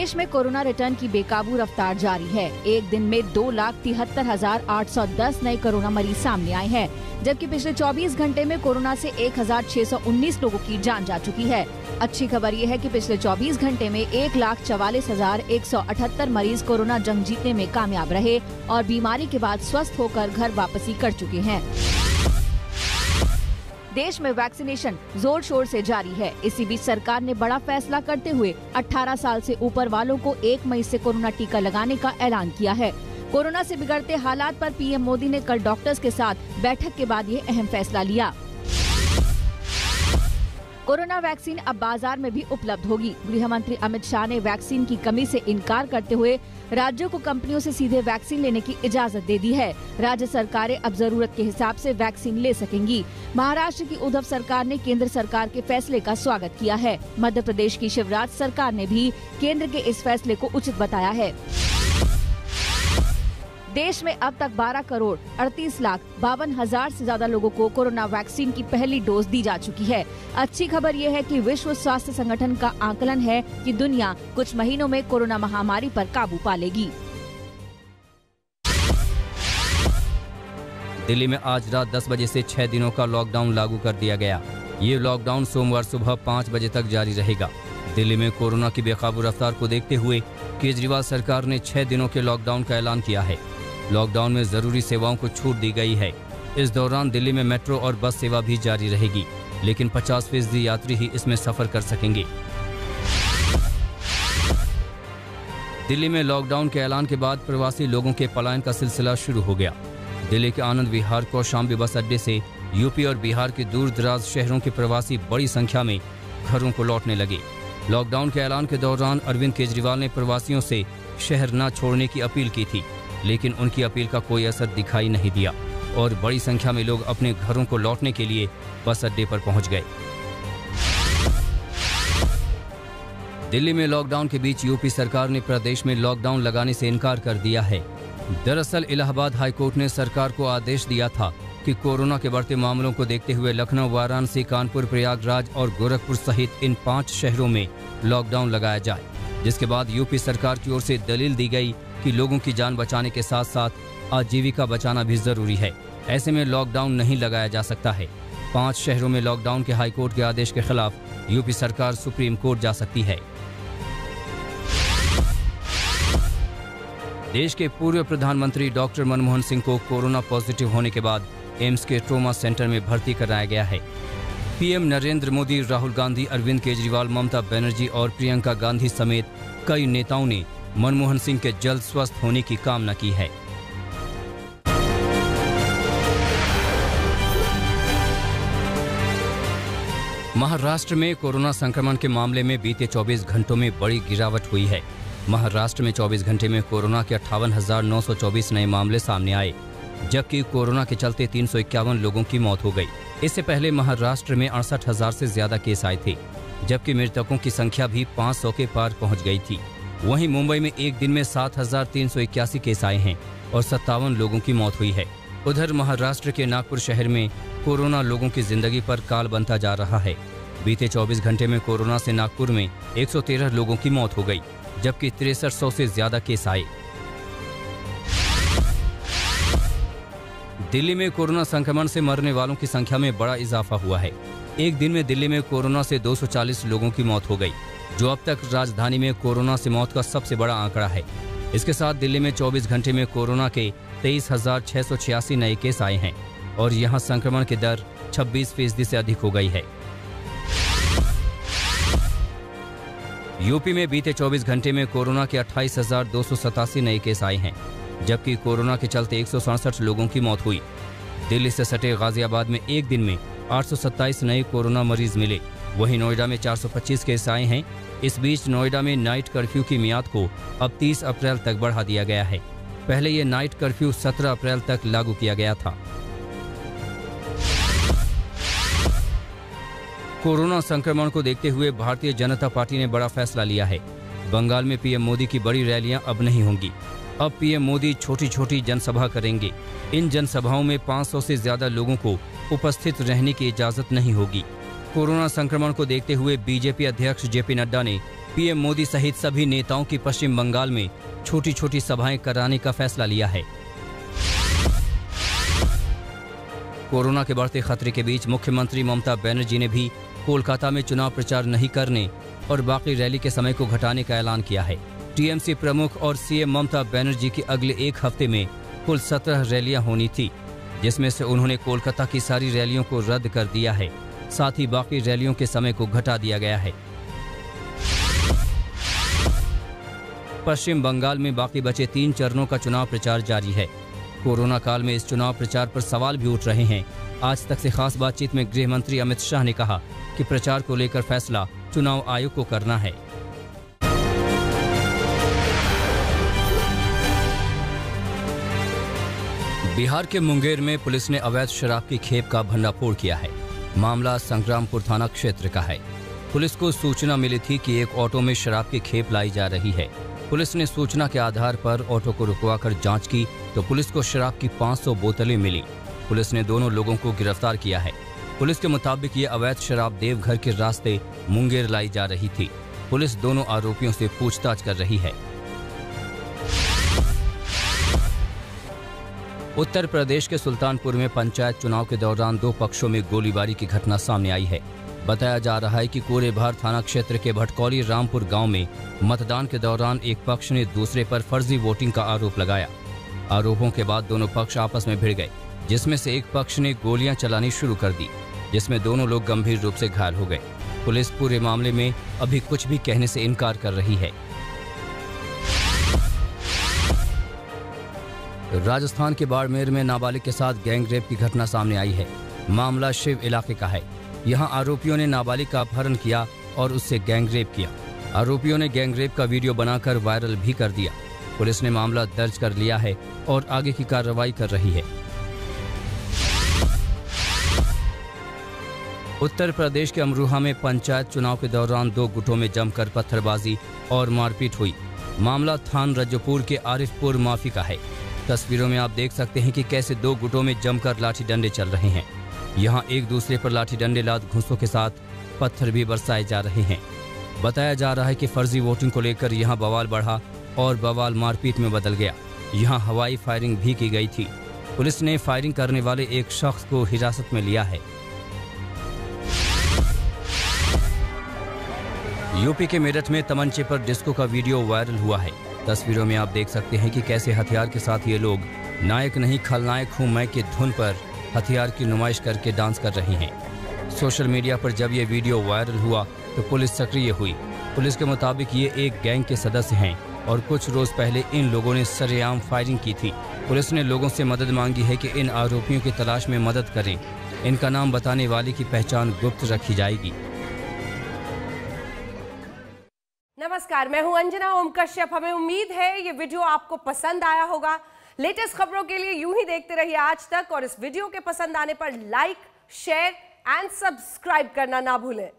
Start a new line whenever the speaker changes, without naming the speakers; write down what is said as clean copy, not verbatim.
देश में corona return की बेकाबू रफ्तार जारी है। एक दिन में 2,73,810 नए कोरोना मरीज सामने आए हैं, जबकि पिछले 24 घंटे में कोरोना से 1,619 लोगों की जान जा चुकी है। अच्छी खबर ये है कि पिछले 24 घंटे में 1,44,178 मरीज कोरोना जंग जीतने में कामयाब रहे और बीमारी के बाद स्वस्थ होकर घर वापसी कर चुके हैं। देश में वैक्सीनेशन जोर शोर से जारी है। इसी बीच सरकार ने बड़ा फैसला करते हुए 18 साल से ऊपर वालों को 1 मई से कोरोना टीका लगाने का ऐलान किया है। कोरोना से बिगड़ते हालात पर पीएम मोदी ने कल डॉक्टर्स के साथ बैठक के बाद ये अहम फैसला लिया। कोरोना वैक्सीन अब बाजार में भी उपलब्ध होगी। गृह मंत्री अमित शाह ने वैक्सीन की कमी से इनकार करते हुए राज्यों को कंपनियों से सीधे वैक्सीन लेने की इजाजत दे दी है। राज्य सरकारें अब जरूरत के हिसाब से वैक्सीन ले सकेंगी। महाराष्ट्र की उद्धव सरकार ने केंद्र सरकार के फैसले का स्वागत किया है। मध्य प्रदेश की शिवराज सरकार ने भी केंद्र के इस फैसले को उचित बताया है। देश में अब तक 12,38,52,000 से ज्यादा लोगों को कोरोना वैक्सीन की पहली डोज दी जा चुकी है। अच्छी खबर ये है कि विश्व स्वास्थ्य संगठन का आकलन है कि दुनिया कुछ महीनों में कोरोना महामारी पर काबू पा लेगी।
दिल्ली में आज रात 10 बजे से 6 दिनों का लॉकडाउन लागू कर दिया गया। ये लॉकडाउन सोमवार सुबह 5 बजे तक जारी रहेगा। दिल्ली में कोरोना की बेकाबू रफ्तार को देखते हुए केजरीवाल सरकार ने 6 दिनों के लॉकडाउन का ऐलान किया है। लॉकडाउन में जरूरी सेवाओं को छूट दी गई है। इस दौरान दिल्ली में मेट्रो और बस सेवा भी जारी रहेगी, लेकिन 50% यात्री ही इसमें सफर कर सकेंगे। दिल्ली में लॉकडाउन के ऐलान के बाद प्रवासी लोगों के पलायन का सिलसिला शुरू हो गया। दिल्ली के आनंद विहार कौशाम्बी बस अड्डे से यूपी और बिहार के दूर दराज शहरों के प्रवासी बड़ी संख्या में घरों को लौटने लगे। लॉकडाउन के ऐलान के दौरान अरविंद केजरीवाल ने प्रवासियों से शहर न छोड़ने की अपील की थी, लेकिन उनकी अपील का कोई असर दिखाई नहीं दिया और बड़ी संख्या में लोग अपने घरों को लौटने के लिए बस अड्डे पर पहुंच गए। दिल्ली में लॉकडाउन के बीच यूपी सरकार ने प्रदेश में लॉकडाउन लगाने से इनकार कर दिया है। दरअसल इलाहाबाद हाईकोर्ट ने सरकार को आदेश दिया था कि कोरोना के बढ़ते मामलों को देखते हुए लखनऊ, वाराणसी, कानपुर, प्रयागराज और गोरखपुर सहित इन 5 शहरों में लॉकडाउन लगाया जाए, जिसके बाद यूपी सरकार की ओर से दलील दी गई कि लोगों की जान बचाने के साथ साथ आजीविका बचाना भी जरूरी है। ऐसे में लॉकडाउन नहीं लगाया जा सकता है। 5 शहरों में लॉकडाउन के हाईकोर्ट के आदेश के खिलाफ यूपी सरकार सुप्रीम कोर्ट जा सकती है। देश के पूर्व प्रधानमंत्री डॉक्टर मनमोहन सिंह को कोरोना पॉजिटिव होने के बाद एम्स के ट्रोमा सेंटर में भर्ती कराया गया है। पीएम नरेंद्र मोदी, राहुल गांधी, अरविंद केजरीवाल, ममता बनर्जी और प्रियंका गांधी समेत कई नेताओं ने मनमोहन सिंह के जल्द स्वस्थ होने की कामना की है। महाराष्ट्र में कोरोना संक्रमण के मामले में बीते 24 घंटों में बड़ी गिरावट हुई है। महाराष्ट्र में 24 घंटे में कोरोना के 58,924 नए मामले सामने आए, जबकि कोरोना के चलते 351 लोगों की मौत हो गई। इससे पहले महाराष्ट्र में 68,000 से ज्यादा केस आए थे, जबकि मृतकों की संख्या भी 500 के पार पहुंच गई थी। वहीं मुंबई में एक दिन में 7,381 केस आए हैं और 57 लोगों की मौत हुई है। उधर महाराष्ट्र के नागपुर शहर में कोरोना लोगों की जिंदगी पर काल बनता जा रहा है। बीते 24 घंटे में कोरोना से नागपुर में 113 लोगों की मौत हो गई, जबकि 6300 से ज्यादा केस आए। दिल्ली में कोरोना संक्रमण से मरने वालों की संख्या में बड़ा इजाफा हुआ है। एक दिन में दिल्ली में कोरोना से 240 लोगों की मौत हो गई, जो अब तक राजधानी में कोरोना से मौत का सबसे बड़ा आंकड़ा है। इसके साथ दिल्ली में 24 घंटे में कोरोना के 23,686 नए केस आए हैं और यहां संक्रमण की दर 26% से अधिक हो गई है। यूपी में बीते 24 घंटे में कोरोना के 28,287 नए केस आए हैं, जबकि कोरोना के चलते 167 लोगों की मौत हुई। दिल्ली से सटे गाजियाबाद में एक दिन में 827 नए कोरोना मरीज मिले। वहीं नोएडा में 425 केस आए हैं। इस बीच नोएडा में नाइट कर्फ्यू की मियाद को अब 30 अप्रैल तक बढ़ा दिया गया है। पहले ये नाइट कर्फ्यू 17 अप्रैल तक लागू किया गया था। कोरोना संक्रमण को देखते हुए भारतीय जनता पार्टी ने बड़ा फैसला लिया है। बंगाल में पीएम मोदी की बड़ी रैलियां अब नहीं होंगी। अब पीएम मोदी छोटी छोटी जनसभा करेंगे। इन जनसभाओं में 500 से ज्यादा लोगों को उपस्थित रहने की इजाजत नहीं होगी। कोरोना संक्रमण को देखते हुए बीजेपी अध्यक्ष जेपी नड्डा ने पीएम मोदी सहित सभी नेताओं की पश्चिम बंगाल में छोटी छोटी सभाएं कराने का फैसला लिया है। कोरोना के बढ़ते खतरे के बीच मुख्यमंत्री ममता बनर्जी ने भी कोलकाता में चुनाव प्रचार नहीं करने और बाकी रैली के समय को घटाने का ऐलान किया है। टीएमसी प्रमुख और सीएम ममता बनर्जी की अगले एक हफ्ते में कुल 17 रैलियां होनी थी, जिसमें से उन्होंने कोलकाता की सारी रैलियों को रद्द कर दिया है। साथ ही बाकी रैलियों के समय को घटा दिया गया है। पश्चिम बंगाल में बाकी बचे 3 चरणों का चुनाव प्रचार जारी है। कोरोना काल में इस चुनाव प्रचार पर सवाल भी उठ रहे हैं। आज तक से खास बातचीत में गृह मंत्री अमित शाह ने कहा कि प्रचार को लेकर फैसला चुनाव आयोग को करना है। बिहार के मुंगेर में पुलिस ने अवैध शराब की खेप का भंडाफोड़ किया है। मामला संग्रामपुर थाना क्षेत्र का है। पुलिस को सूचना मिली थी कि एक ऑटो में शराब की खेप लाई जा रही है। पुलिस ने सूचना के आधार पर ऑटो को रुकवाकर जांच की तो पुलिस को शराब की 500 बोतलें मिली। पुलिस ने दोनों लोगों को गिरफ्तार किया है। पुलिस के मुताबिक ये अवैध शराब देवघर के रास्ते मुंगेर लाई जा रही थी। पुलिस दोनों आरोपियों से पूछताछ कर रही है। उत्तर प्रदेश के सुल्तानपुर में पंचायत चुनाव के दौरान 2 पक्षों में गोलीबारी की घटना सामने आई है। बताया जा रहा है कि कोरेभार थाना क्षेत्र के भटकौली रामपुर गांव में मतदान के दौरान एक पक्ष ने दूसरे पर फर्जी वोटिंग का आरोप लगाया। आरोपों के बाद दोनों पक्ष आपस में भिड़ गए, जिसमें से एक पक्ष ने गोलियां चलानी शुरू कर दी, जिसमें दोनों लोग गंभीर रूप से घायल हो गए। पुलिस पूरे मामले में अभी कुछ भी कहने से इनकार कर रही है। राजस्थान के बाड़मेर में नाबालिग के साथ गैंगरेप की घटना सामने आई है। मामला शिव इलाके का है। यहां आरोपियों ने नाबालिग का अपहरण किया और उससे गैंगरेप किया। आरोपियों ने गैंगरेप का वीडियो बनाकर वायरल भी कर दिया। पुलिस ने मामला दर्ज कर लिया है और आगे की कार्रवाई कर रही है। उत्तर प्रदेश के अमरोहा में पंचायत चुनाव के दौरान 2 गुटों में जमकर पत्थरबाजी और मारपीट हुई। मामला थान रजपुर के आरिफपुर माफी का है। तस्वीरों में आप देख सकते हैं कि कैसे 2 गुटों में जमकर लाठी डंडे चल रहे हैं। यहां एक दूसरे पर लाठी डंडे लाद घूंसों के साथ पत्थर भी बरसाए जा रहे हैं। बताया जा रहा है कि फर्जी वोटिंग को लेकर यहां बवाल बढ़ा और बवाल मारपीट में बदल गया। यहां हवाई फायरिंग भी की गई थी। पुलिस ने फायरिंग करने वाले एक शख्स को हिरासत में लिया है। यूपी के मेरठ में तमंचे पर डिस्को का वीडियो वायरल हुआ है। तस्वीरों में आप देख सकते हैं कि कैसे हथियार के साथ ये लोग नायक नहीं खलनायक हूं मैं की धुन पर हथियार की नुमाइश करके डांस कर रहे हैं। सोशल मीडिया पर जब ये वीडियो वायरल हुआ तो पुलिस सक्रिय हुई। पुलिस के मुताबिक ये एक गैंग के सदस्य हैं और कुछ रोज पहले इन लोगों ने सरेआम फायरिंग की थी। पुलिस ने लोगों से मदद मांगी है कि इन आरोपियों की तलाश में मदद करें। इनका नाम बताने वाले की पहचान गुप्त रखी जाएगी।
नमस्कार, मैं हूं अंजना ओम कश्यप। हमें उम्मीद है ये वीडियो आपको पसंद आया होगा। लेटेस्ट खबरों के लिए यूं ही देखते रहिए आज तक और इस वीडियो के पसंद आने पर लाइक, शेयर एंड सब्सक्राइब करना ना भूलें।